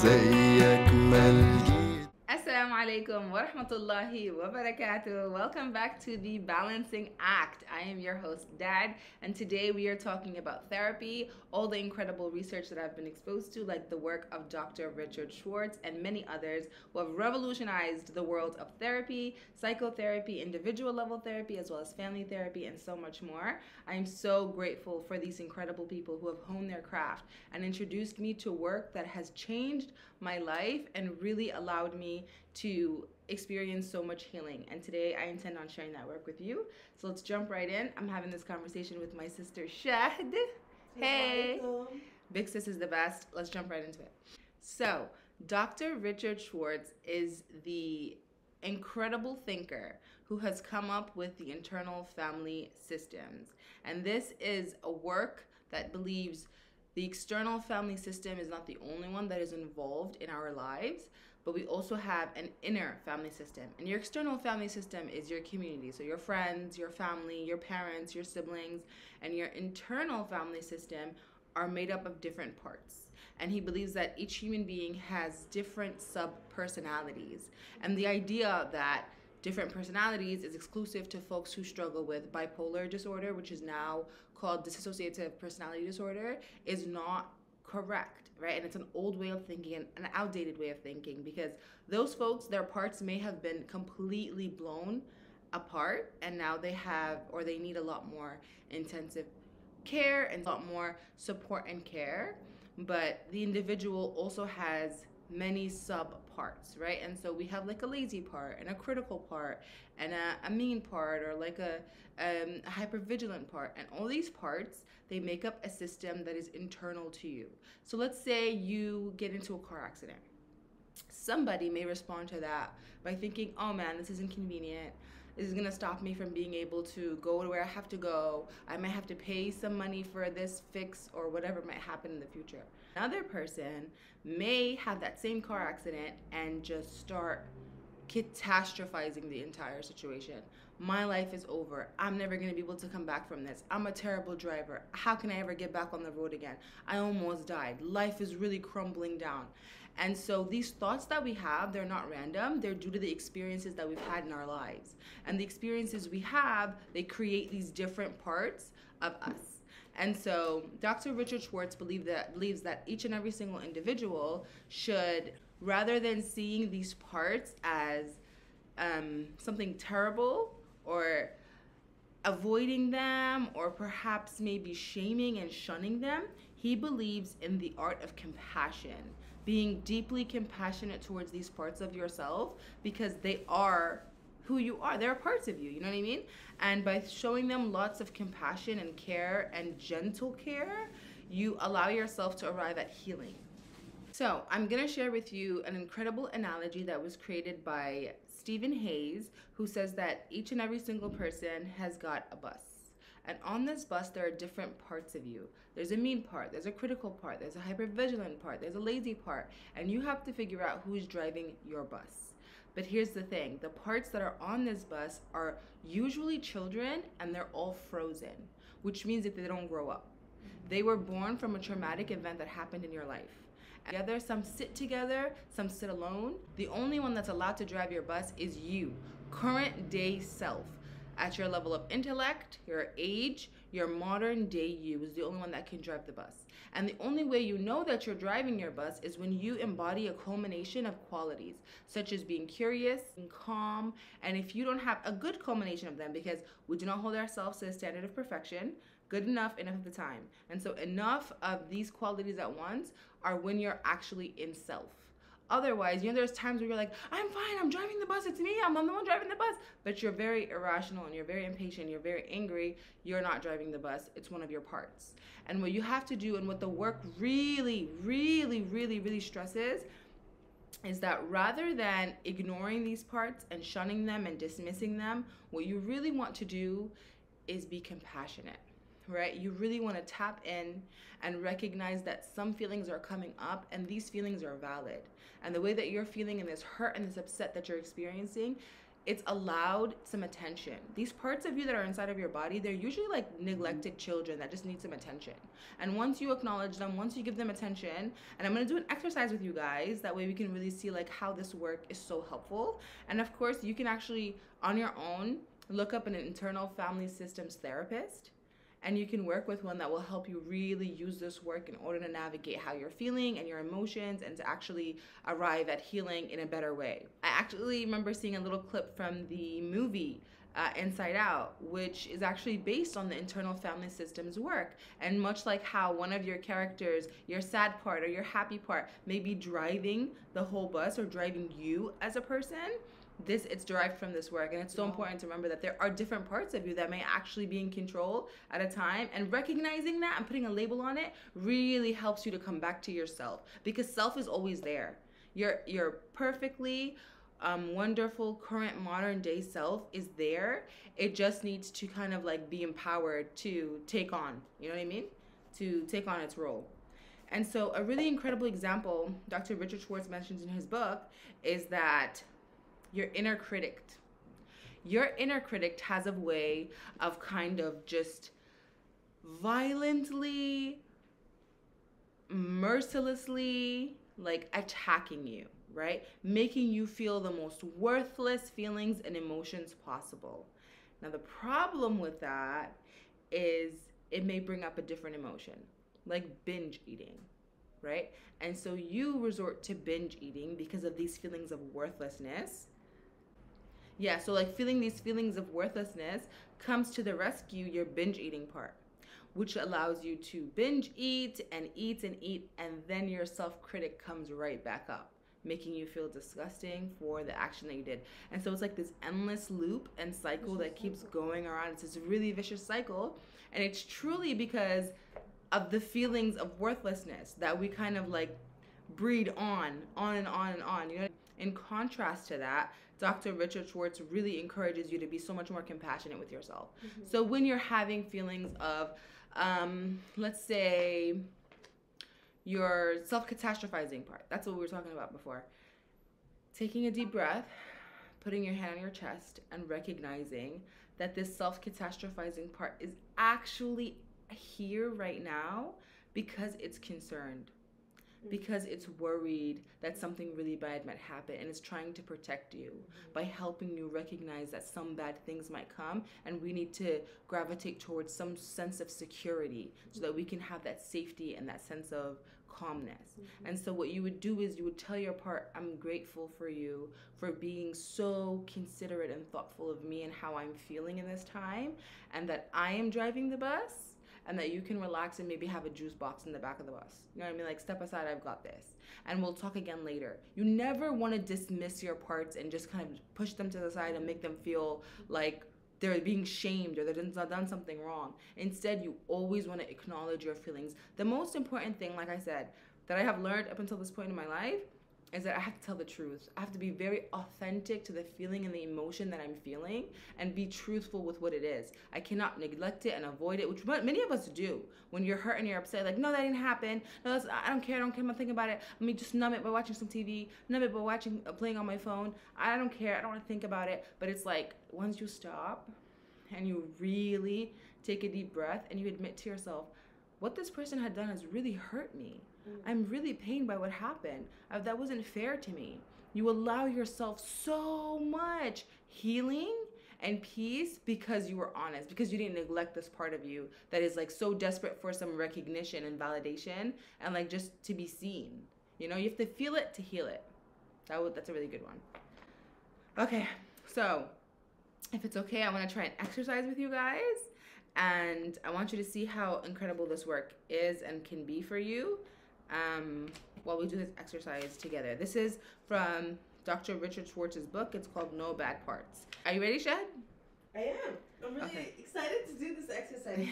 زي أجمل جيل. Assalamu alaikum wa rahmatullahi wa barakatuh. Welcome back to The Balancing Act. I am your host, Dad, and today we are talking about therapy, all the incredible research that I've been exposed to, like the work of Dr. Richard Schwarz and many others who have revolutionized the world of therapy, psychotherapy, individual level therapy, as well as family therapy, and so much more. I am so grateful for these incredible people who have honed their craft and introduced me to work that has changed my life and really allowed me to experience so much healing. And today I intend on sharing that work with you. So let's jump right in. I'm having this conversation with my sister Shahd. Hey. Big sis is the best. Let's jump right into it. So Dr. Richard Schwarz is the incredible thinker who has come up with the internal family systems. And this is a work that believes the external family system is not the only one that is involved in our lives, but we also have an inner family system. And your external family system is your community. So your friends, your family, your parents, your siblings, and your internal family system are made up of different parts. And he believes that each human being has different sub-personalities. And the idea that different personalities is exclusive to folks who struggle with bipolar disorder, which is now called dissociative personality disorder, is not correct, right? And it's an old way of thinking and an outdated way of thinking, because those folks, their parts may have been completely blown apart, and now they have, or they need a lot more intensive care and a lot more support and care. But the individual also has many sub parts, right? And so we have like a lazy part and a critical part and a mean part, or like a hypervigilant part. And all these parts, they make up a system that is internal to you. So let's say you get into a car accident. Somebody may respond to that by thinking, oh man, this is inconvenient. This is going to stop me from being able to go to where I have to go. I might have to pay some money for this fix or whatever might happen in the future. Another person may have that same car accident and just start catastrophizing the entire situation. My life is over. I'm never going to be able to come back from this. I'm a terrible driver. How can I ever get back on the road again? I almost died. Life is really crumbling down. And so these thoughts that we have, they're not random. They're due to the experiences that we've had in our lives. And the experiences we have, they create these different parts of us. And so Dr. Richard Schwartz believes that each and every single individual should, rather than seeing these parts as something terrible or avoiding them or perhaps maybe shaming and shunning them, he believes in the art of compassion, being deeply compassionate towards these parts of yourself, because they are who you are. They're parts of you, you know what I mean? And by showing them lots of compassion and care and gentle care, you allow yourself to arrive at healing. So I'm gonna share with you an incredible analogy that was created by Stephen Hayes, who says that each and every single person has got a bus. And on this bus, there are different parts of you. There's a mean part, there's a critical part, there's a hypervigilant part, there's a lazy part, and you have to figure out who's driving your bus. But here's the thing, the parts that are on this bus are usually children, and they're all frozen, which means that they don't grow up. They were born from a traumatic event that happened in your life. Together, some sit together, some sit alone. The only one that's allowed to drive your bus is you, current day self. At your level of intellect, your age, your modern day you is the only one that can drive the bus. And the only way you know that you're driving your bus is when you embody a culmination of qualities, such as being curious and calm. And if you don't have a good culmination of them, because we do not hold ourselves to a standard of perfection, good enough of the time. And so enough of these qualities at once are when you're actually in self. Otherwise, there's times where you're like, I'm fine, I'm driving the bus, it's me, I'm the one driving the bus. But you're very irrational and you're very impatient, you're very angry, you're not driving the bus, it's one of your parts. And what you have to do, and what the work really, really, really, really stresses, is that rather than ignoring these parts and shunning them and dismissing them, what you really want to do is be compassionate. Right? You really want to tap in and recognize that some feelings are coming up and these feelings are valid. And the way that you're feeling and this hurt and this upset that you're experiencing it's allowed some attention. These parts of you that are inside of your body, they're usually like neglected children that just need some attention. And once you acknowledge them, once you give them attention, and I'm gonna do an exercise with you guys, that way we can really see like how this work is so helpful. And of course, you can actually, on your own, look up an internal family systems therapist, and you can work with one that will help you really use this work in order to navigate how you're feeling and your emotions and to actually arrive at healing in a better way. I actually remember seeing a little clip from the movie Inside Out, which is actually based on the internal family systems work. And much like how one of your characters, your sad part or your happy part, may be driving the whole bus or driving you as a person, it's derived from this work. And it's so important to remember that there are different parts of you that may actually be in control at a time, and recognizing that and putting a label on it really helps you to come back to yourself, because self is always there. Your perfectly wonderful current modern day self is there. It just needs to kind of like be empowered to take on, you know what I mean, to take on its role. And so a really incredible example Dr. Richard Schwarz mentions in his book is that your inner critic. Your inner critic has a way of kind of just violently, mercilessly, like attacking you, right? Making you feel the most worthless feelings and emotions possible. Now, the problem with that is it may bring up a different emotion, like binge eating, right? And so you resort to binge eating because of these feelings of worthlessness. Yeah, so like feeling these feelings of worthlessness comes to the rescue your binge eating part, which allows you to binge eat and eat and eat, and then your self-critic comes right back up, making you feel disgusting for the action that you did. And so it's like this endless loop and cycle that keeps going around. It's this really vicious cycle, and it's truly because of the feelings of worthlessness that we kind of like breed on and on and on, you know? In contrast to that, Dr. Richard Schwartz really encourages you to be so much more compassionate with yourself. So when you're having feelings of, let's say, your self-catastrophizing part, that's what we were talking about before. Taking a deep breath, putting your hand on your chest, and recognizing that this self-catastrophizing part is actually here right now because it's concerned, because it's worried that something really bad might happen, and it's trying to protect you by helping you recognize that some bad things might come, and we need to gravitate towards some sense of security so that we can have that safety and that sense of calmness. And so what you would do is you would tell your part, I'm grateful for you for being so considerate and thoughtful of me and how I'm feeling in this time, and that I am driving the bus, and that you can relax and maybe have a juice box in the back of the bus. You know what I mean? Like, step aside, I've got this. And we'll talk again later. You never want to dismiss your parts and just kind of push them to the side and make them feel like they're being shamed or they've done something wrong. Instead, you always want to acknowledge your feelings. The most important thing, like I said, that I have learned up until this point in my life is that I have to tell the truth. I have to be very authentic to the feeling and the emotion that I'm feeling and be truthful with what it is. I cannot neglect it and avoid it, which many of us do. When you're hurt and you're upset, like, no, that didn't happen. No, I don't care. I'm thinking about it. Let me just numb it by watching some TV, numb it by playing on my phone. I don't care. I don't want to think about it. But it's like, once you stop and you really take a deep breath and you admit to yourself, what this person had done has really hurt me. I'm really pained by what happened. That wasn't fair to me. You allow yourself so much healing and peace because you were honest, because you didn't neglect this part of you that is like so desperate for some recognition and validation and like just to be seen. You know, you have to feel it to heal it. That's a really good one. Okay, so if it's okay, I want to try an exercise with you guys. And I want you to see how incredible this work is and can be for you while we do this exercise together. This is from Dr. Richard Schwartz's book. It's called No Bad Parts. Are you ready, Shad? I am. I'm really excited to do this exercise.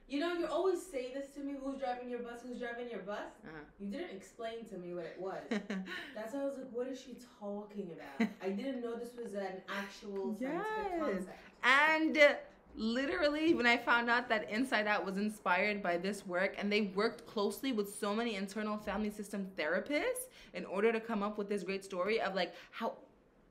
You know, you always say this to me, who's driving your bus, who's driving your bus? You didn't explain to me what it was. That's why I was like, what is she talking about? I didn't know this was an actual scientific concept. And literally, when I found out that Inside Out was inspired by this work, and they worked closely with so many internal family system therapists in order to come up with this great story of like how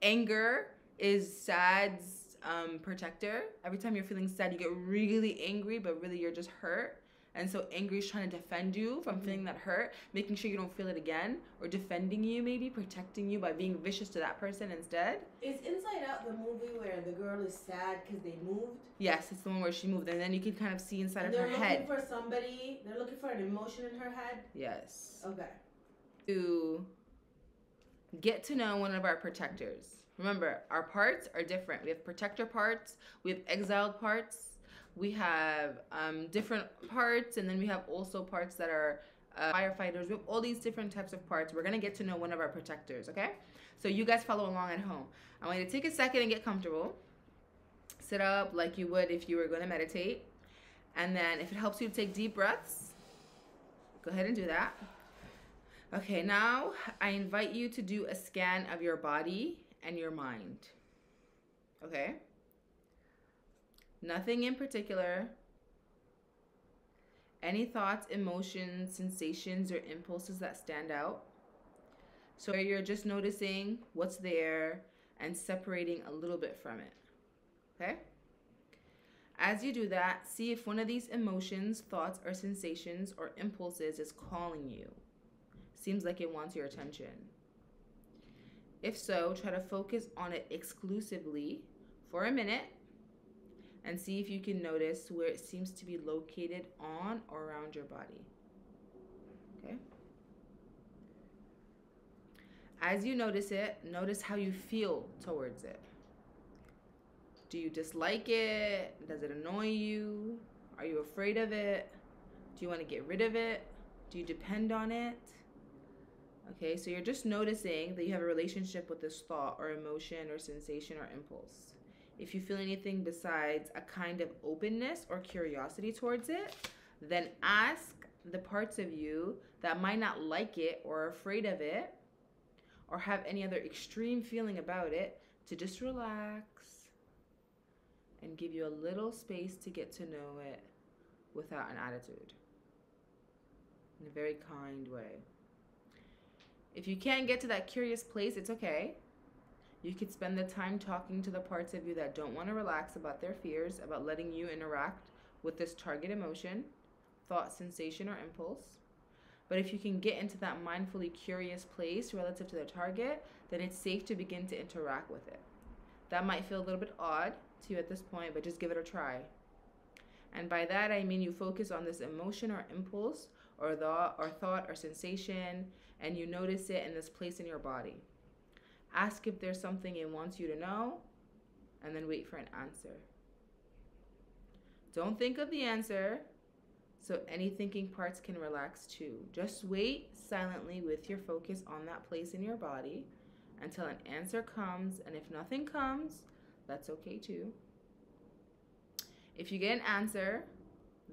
anger is sad's protector. Every time you're feeling sad, you get really angry, but really you're just hurt. And so angry is trying to defend you from feeling that hurt, making sure you don't feel it again, or defending you, maybe protecting you by being vicious to that person instead. Is Inside Out the movie where the girl is sad because they moved? Yes, it's the one where she moved, and then you can kind of see inside And of her head. They're looking for somebody. They're looking for an emotion in her head. Yes. Okay. To get to know one of our protectors. Remember, our parts are different. We have protector parts, we have exiled parts, we have different parts, and then we have also parts that are firefighters. We have all these different types of parts. We're going to get to know one of our protectors, okay? So you guys follow along at home. I want you to take a second and get comfortable. Sit up like you would if you were going to meditate. And then if it helps you to take deep breaths, go ahead and do that. Okay, now I invite you to do a scan of your body and your mind. Okay? Nothing in particular. Any thoughts, emotions, sensations, or impulses that stand out. So you're just noticing what's there and separating a little bit from it. Okay? As you do that, see if one of these emotions, thoughts, or sensations, or impulses is calling you. Seems like it wants your attention. If so, try to focus on it exclusively for a minute and see if you can notice where it seems to be located on or around your body. Okay? As you notice it, notice how you feel towards it. Do you dislike it? Does it annoy you? Are you afraid of it? Do you want to get rid of it? Do you depend on it? Okay, so you're just noticing that you have a relationship with this thought or emotion or sensation or impulse. If you feel anything besides a kind of openness or curiosity towards it, then ask the parts of you that might not like it or are afraid of it or have any other extreme feeling about it to just relax and give you a little space to get to know it without an attitude, in a very kind way. If you can't get to that curious place, it's okay. You could spend the time talking to the parts of you that don't want to relax about their fears, about letting you interact with this target emotion, thought, sensation, or impulse. But if you can get into that mindfully curious place relative to the target, then it's safe to begin to interact with it. That might feel a little bit odd to you at this point, but just give it a try. And by that, I mean you focus on this emotion or impulse or thought or sensation, and you notice it in this place in your body. Ask if there's something it wants you to know, and then wait for an answer. Don't think of the answer, so any thinking parts can relax too. Just wait silently with your focus on that place in your body until an answer comes, and if nothing comes, that's okay too. If you get an answer,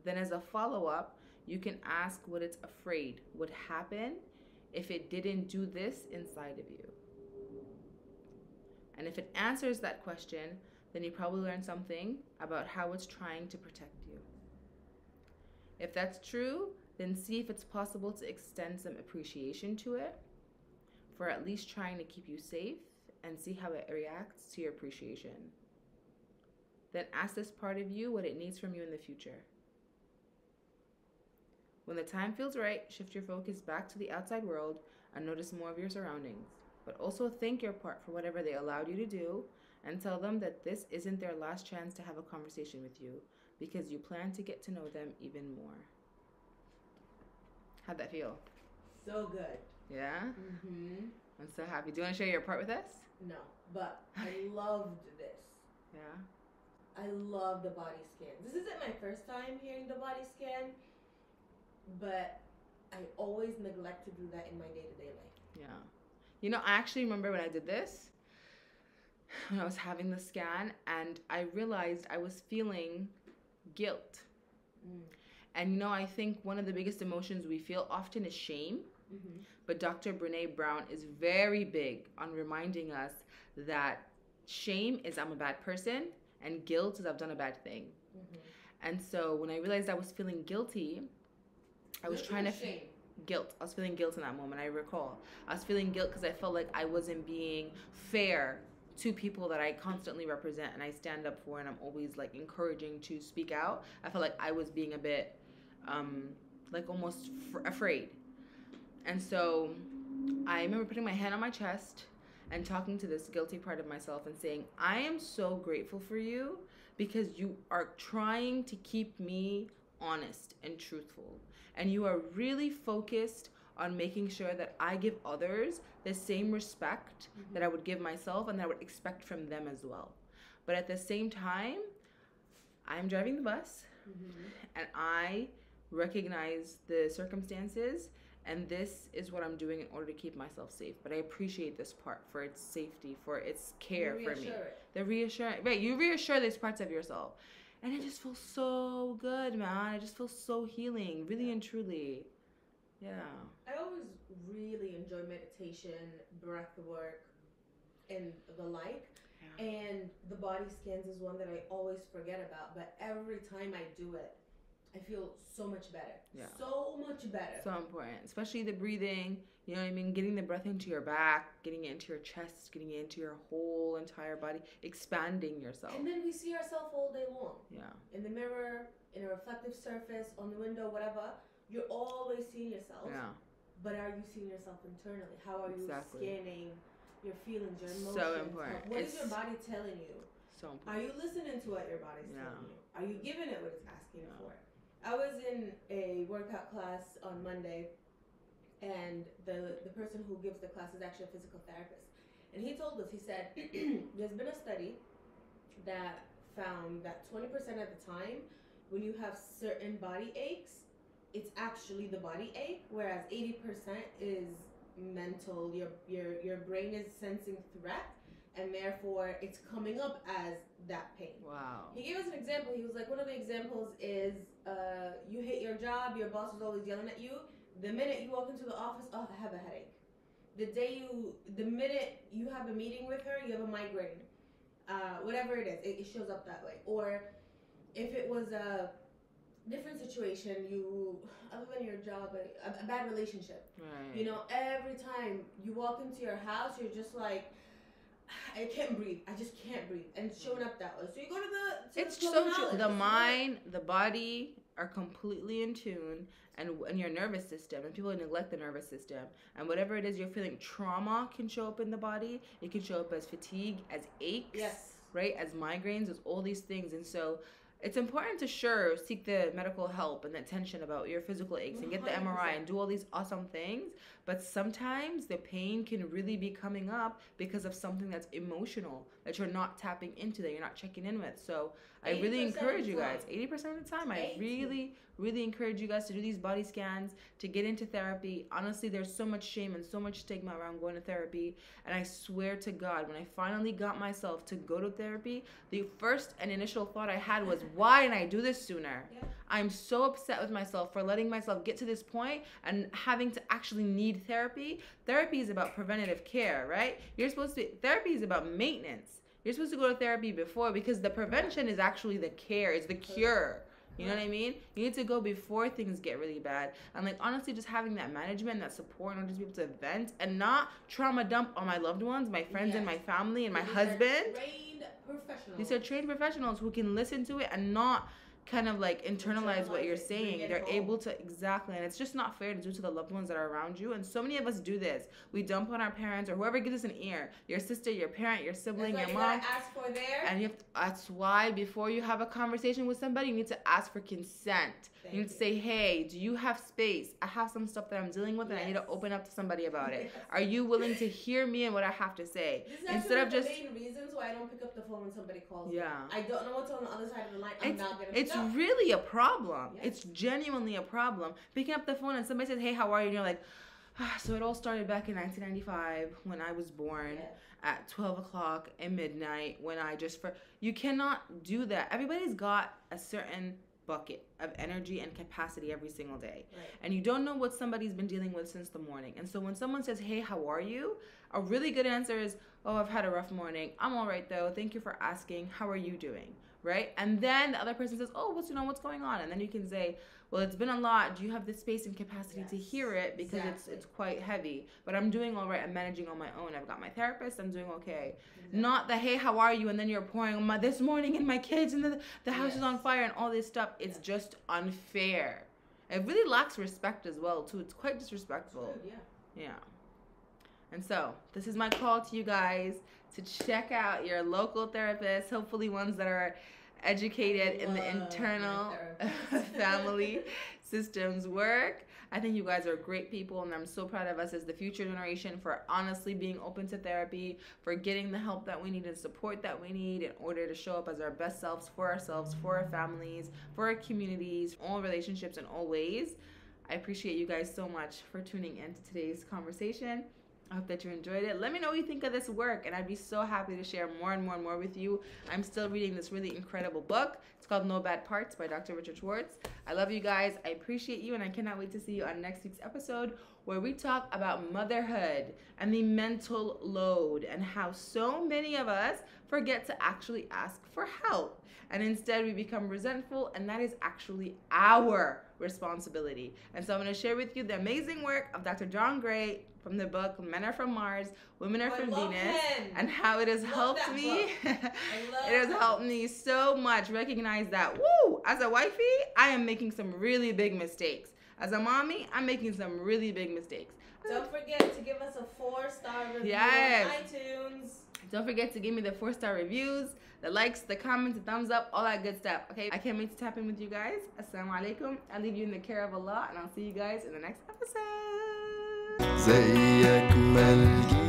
then as a follow-up, you can ask what it's afraid would happen if it didn't do this inside of you. And if it answers that question, then you probably learned something about how it's trying to protect you. If that's true, then see if it's possible to extend some appreciation to it for at least trying to keep you safe, and see how it reacts to your appreciation. Then ask this part of you what it needs from you in the future. When the time feels right, shift your focus back to the outside world and notice more of your surroundings. But also thank your part for whatever they allowed you to do, and tell them that this isn't their last chance to have a conversation with you, because you plan to get to know them even more. How'd that feel? So good. Yeah? Mm-hmm. I'm so happy. Do you want to share your part with us? No, but I loved this. Yeah? I love the body scan. This isn't my first time hearing the body scan, but I always neglect to do that in my day-to-day life. Yeah. You know, I actually remember when I did this, when I was having the scan, and I realized I was feeling guilt. And you know, I think one of the biggest emotions we feel often is shame. Mm-hmm. But Dr. Brene Brown is very big on reminding us that shame is I'm a bad person, and guilt is I've done a bad thing. Mm-hmm. And so when I realized I was feeling guilty, I was trying to guilt. I was feeling guilt in that moment. I recall I was feeling guilt because I felt like I wasn't being fair two people that I constantly represent and I stand up for, and I'm always like encouraging to speak out, I felt like I was being a bit like almost afraid. And so I remember putting my hand on my chest and talking to this guilty part of myself and saying, I am so grateful for you because you are trying to keep me honest and truthful. And you are really focused on making sure that I give others the same respect that I would give myself and that I would expect from them as well. But at the same time, I'm driving the bus and I recognize the circumstances, and this is what I'm doing in order to keep myself safe. But I appreciate this part for its safety, for its care for me. The reassurance. Right, you reassure these parts of yourself. And it just feels so good, man. It just feels so healing, really and truly. Yeah. I always really enjoy meditation, breath work, and the like. Yeah. And the body scans is one that I always forget about. But every time I do it, I feel so much better. Yeah. So much better. So important. Especially the breathing, you know what I mean? Getting the breath into your back, getting it into your chest, getting it into your whole entire body, expanding yourself. And then we see ourselves all day long. Yeah. In the mirror, in a reflective surface, on the window, whatever. You're always seeing yourself. Yeah. But are you seeing yourself internally? How are you scanning your feelings, your emotions? So important. What is your body telling you? So important. Are you listening to what your body's telling you? Are you giving it what it's asking for? I was in a workout class on Monday, and the person who gives the class is actually a physical therapist. And he told us, he said, there's been a study that found that 20% of the time, when you have certain body aches, it's actually the body ache, whereas 80% is mental. Your brain is sensing threat, and therefore it's coming up as that pain. Wow. He gave us an example. He was like, one of the examples is you hate your job, your boss is always yelling at you. The minute you walk into the office, oh, I have a headache. The minute you have a meeting with her, you have a migraine. Whatever it is, it shows up that way. Or if it was a different situation, other than your job, a bad relationship. Right. You know, every time you walk into your house, you're just like, I can't breathe. I just can't breathe. And it's showing up that way. So you go to the It's so true. The mind, the body are completely in tune, and your nervous system. And people neglect the nervous system. And whatever it is you're feeling, trauma can show up in the body. It can show up as fatigue, as aches, yes, right? As migraines, as all these things. And so it's important to seek the medical help and the attention about your physical aches and get the MRI and do all these awesome things. But sometimes the pain can really be coming up because of something that's emotional that you're not tapping into, that you're not checking in with. So I really encourage you guys, 80% of the time, I really, really encourage you guys to do these body scans, to get into therapy. Honestly, there's so much shame and so much stigma around going to therapy. And I swear to God, when I finally got myself to go to therapy, the first and initial thought I had was, why didn't I do this sooner? Yeah. I'm so upset with myself for letting myself get to this point and having to actually need therapy. Therapy is about preventative care, right? Therapy is about maintenance. You're supposed to go to therapy before, because the prevention is actually the care, it's the cure. You know what I mean? You need to go before things get really bad. And like, honestly, just having that management, that support, and just be able to vent and not trauma dump on my loved ones, my friends, and my family, and my husband. These are trained professionals who can listen to it and not kind of like internalize what you're saying. They're able to, exactly. And it's just not fair to do to the loved ones that are around you. And so many of us do this. We dump on our parents or whoever gives us an ear, your sister, your parent, your sibling, your mom. Ask for there. And that's why before you have a conversation with somebody, you need to ask for consent. You need to say, hey, do you have space? I have some stuff that I'm dealing with, and I need to open up to somebody about it. Are you willing to hear me and what I have to say? This is instead of just the main reasons why I don't pick up the phone when somebody calls me. I don't know what's on the other side of the line. I'm not gonna pick up. It's really a problem. Yes. It's genuinely a problem. Picking up the phone and somebody says, hey, how are you? And you're like, so it all started back in 1995 when I was born. Yes. At 12 o'clock at midnight when you cannot do that. Everybody's got a certain bucket of energy and capacity every single day. Right. And you don't know what somebody's been dealing with since the morning. And so when someone says, hey, how are you? A really good answer is, oh, I've had a rough morning. I'm all right, though. Thank you for asking. How are you doing? right? And then the other person says, oh, what's going on? And then you can say, well, it's been a lot. Do you have the space and capacity to hear it? Because it's quite heavy. But I'm doing all right. I'm managing on my own. I've got my therapist. I'm doing okay. Not the, hey, how are you? And then you're pouring this morning and my kids and the house is on fire and all this stuff. It's just unfair. It really lacks respect as well, too. It's quite disrespectful. Yeah. And so this is my call to you guys to check out your local therapists, hopefully ones that are educated in the internal family systems work. I think you guys are great people, and I'm so proud of us as the future generation for honestly being open to therapy, for getting the help that we need and support that we need in order to show up as our best selves, for our families, for our communities, all relationships in all ways. I appreciate you guys so much for tuning in to today's conversation. I hope that you enjoyed it. Let me know what you think of this work, and I'd be so happy to share more and more and more with you. I'm still reading this really incredible book. It's called No Bad Parts by Dr. Richard Schwarz. I love you guys. I appreciate you, and I cannot wait to see you on next week's episode where we talk about motherhood and the mental load and how so many of us forget to actually ask for help. And instead we become resentful, and that is actually our responsibility. And so I'm going to share with you the amazing work of Dr. John Gray from the book Men Are From Mars, Women Are From Venus, and how it has helped me. It has helped me so much recognize that, as a wifey, I am making some really big mistakes. As a mommy, I'm making some really big mistakes. Don't forget to give us a 4-star review on iTunes. Don't forget to give me the 4-star reviews, the likes, the comments, the thumbs up, all that good stuff. Okay, I can't wait to tap in with you guys. Assalamu alaikum. I leave you in the care of Allah, and I'll see you guys in the next episode. زي أجمل